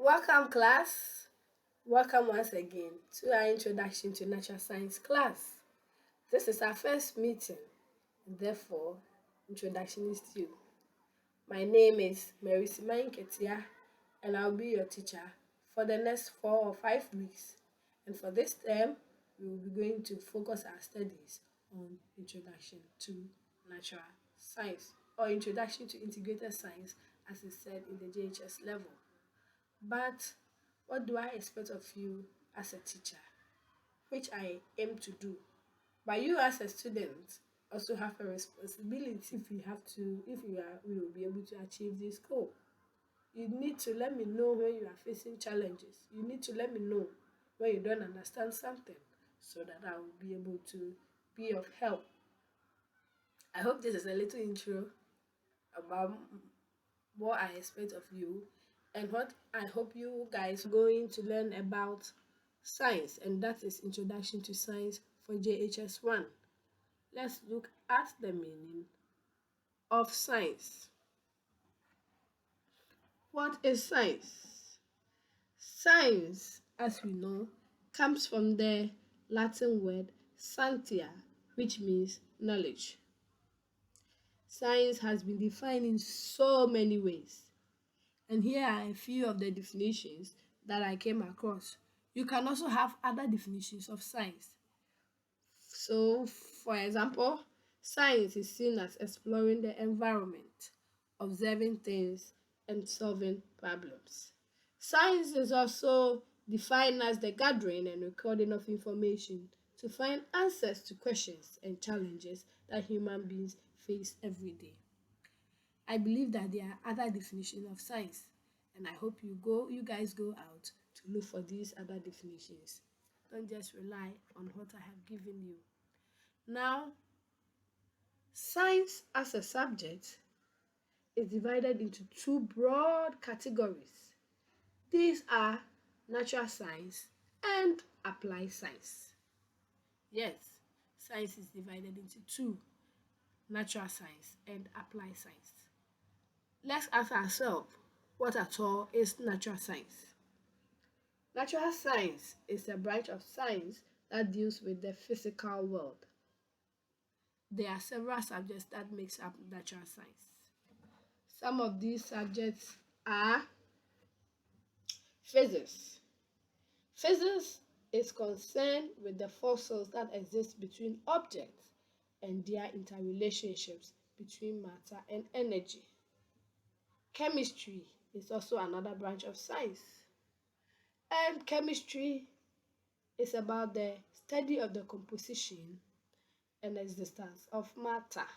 Welcome, class. Welcome once again to our introduction to natural science class. This is our first meeting, and therefore, introduction is due. My name is Mary Simain Ketia, and I'll be your teacher for the next 4 or 5 weeks. And for this term, we will be going to focus our studies on introduction to natural science or introduction to integrated science, as is said in the JHS level. But what do I expect of you as a teacher, which I aim to do? But you as a student also have a responsibility if we will be able to achieve this goal. You need to let me know when you are facing challenges. You need to let me know when you don't understand something so that I will be able to be of help. I hope this is a little intro about what I expect of you and what I hope you guys are going to learn about science, and that is Introduction to Science for JHS 1. Let's look at the meaning of science. What is science? Science, as we know, comes from the Latin word scientia, which means knowledge. Science has been defined in so many ways. And here are a few of the definitions that I came across. You can also have other definitions of science. So, for example, science is seen as exploring the environment, observing things, and solving problems. Science is also defined as the gathering and recording of information to find answers to questions and challenges that human beings face every day. I believe that there are other definitions of science, and I hope you guys go out to look for these other definitions. Don't just rely on what I have given you. Now, science as a subject is divided into two broad categories. These are natural science and applied science. Yes, science is divided into two, natural science and applied science. Let's ask ourselves, what at all is natural science? Natural science is a branch of science that deals with the physical world. There are several subjects that makes up natural science. Some of these subjects are physics. Physics is concerned with the forces that exist between objects and their interrelationships between matter and energy. Chemistry is also another branch of science. And chemistry is about the study of the composition and existence of matter.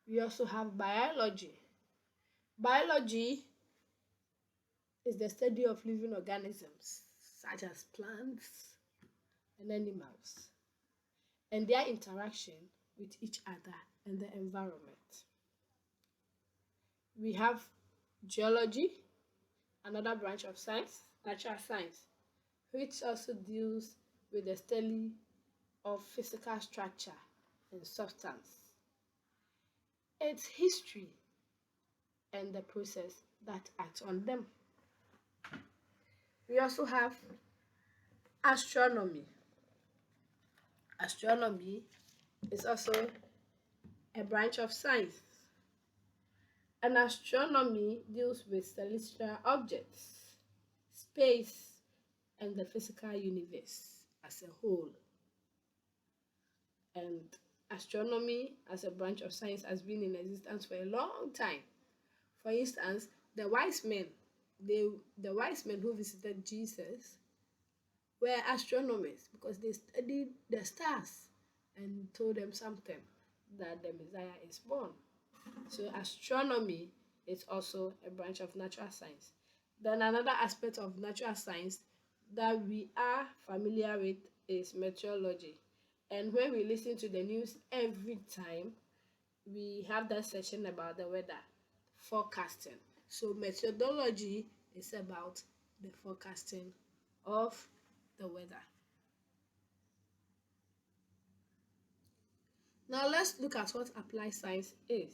We also have biology. Biology is the study of living organisms such as plants and animals and their interaction with each other and the environment. We have geology, another branch of science, natural science, which also deals with the study of physical structure and substance, its history, and the process that acts on them. We also have astronomy. Astronomy is also a branch of science, and astronomy deals with celestial objects, space, and the physical universe as a whole. And astronomy as a branch of science has been in existence for a long time. For instance, the wise men who visited Jesus were astronomers because they studied the stars and told them something that the Messiah is born. So astronomy is also a branch of natural science. Then another aspect of natural science that we are familiar with is meteorology. And when we listen to the news every time, we have that section about the weather, forecasting. So methodology is about the forecasting of the weather. Now let's look at what applied science is.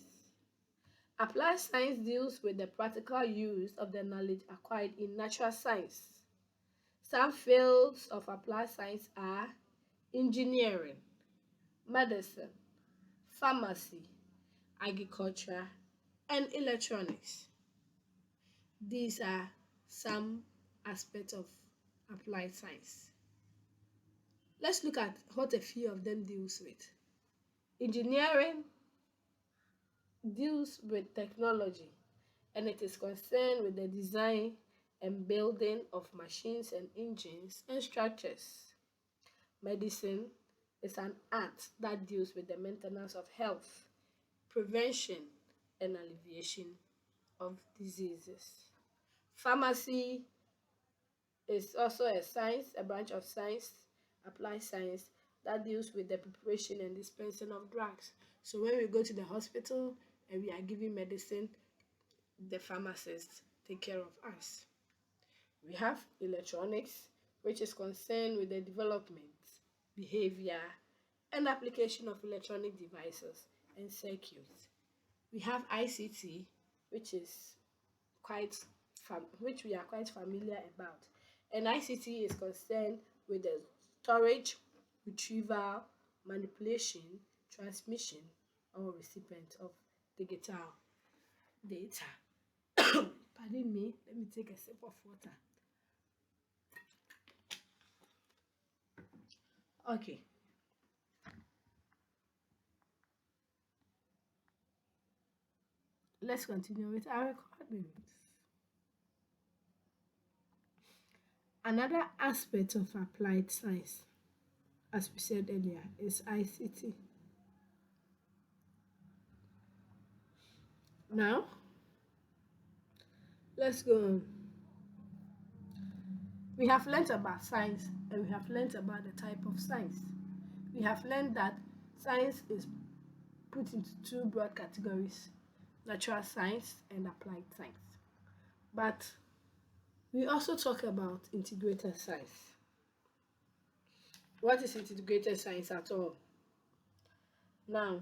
Applied science deals with the practical use of the knowledge acquired in natural science. Some fields of applied science are engineering, medicine, pharmacy, agriculture, and electronics. These are some aspects of applied science. Let's look at what a few of them deals with. Engineering deals with technology, and it is concerned with the design and building of machines and engines and structures. Medicine is an art that deals with the maintenance of health, prevention, and alleviation of diseases. Pharmacy is also a science, a branch of science, applied science, that deals with the preparation and dispensing of drugs. So when we go to the hospital and we are giving medicine, the pharmacists take care of us. We have electronics, which is concerned with the development, behavior, and application of electronic devices and circuits. We have ICT, which is which we are quite familiar about. And ICT is concerned with the storage, retrieval, manipulation, transmission, or recipient of digital data. Pardon me, let me take a sip of water. Okay, let's continue with our recordings. Another aspect of applied science, as we said earlier, is ICT. Now, let's go on. We have learnt about science and we have learnt about the type of science. We have learned that science is put into two broad categories: natural science and applied science. But we also talk about integrated science. What is integrated science at all? Now,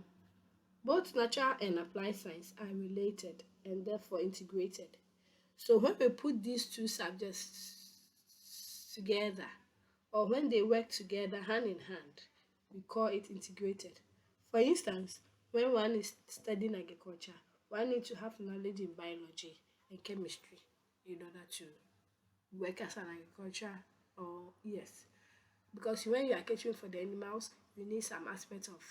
both natural and applied science are related and therefore integrated. So when we put these two subjects together, or when they work together hand in hand, we call it integrated. For instance, when one is studying agriculture, one needs to have knowledge in biology and chemistry in order to work as an agriculture, or yes, because when you are catering for the animals, you need some aspect of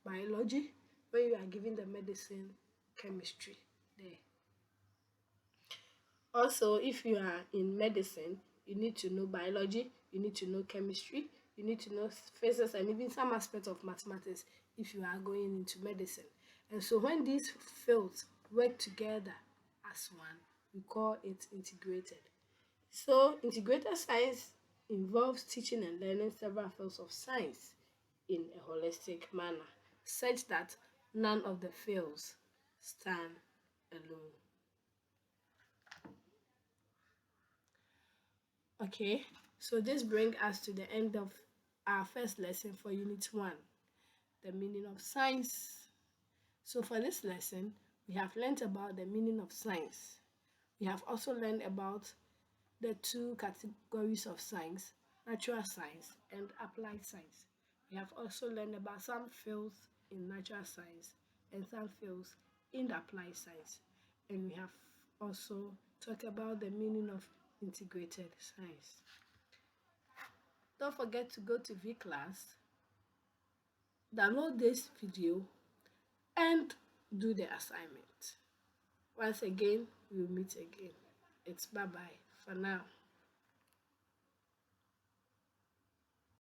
biology. When you are giving the medicine, chemistry there. Also, if you are in medicine, you need to know biology, you need to know chemistry, you need to know physics, and even some aspects of mathematics if you are going into medicine. And so when these fields work together as one, we call it integrated. So integrated science involves teaching and learning several fields of science in a holistic manner, such that none of the fields stand alone. Okay, so this brings us to the end of our first lesson for Unit 1, the meaning of science. So for this lesson, we have learned about the meaning of science. We have also learned about the two categories of science: natural science and applied science. We have also learned about some fields in natural science and some fields in applied science. And we have also talked about the meaning of integrated science. Don't forget to go to VClass, download this video, and do the assignment. Once again, we'll meet again. It's bye bye for now.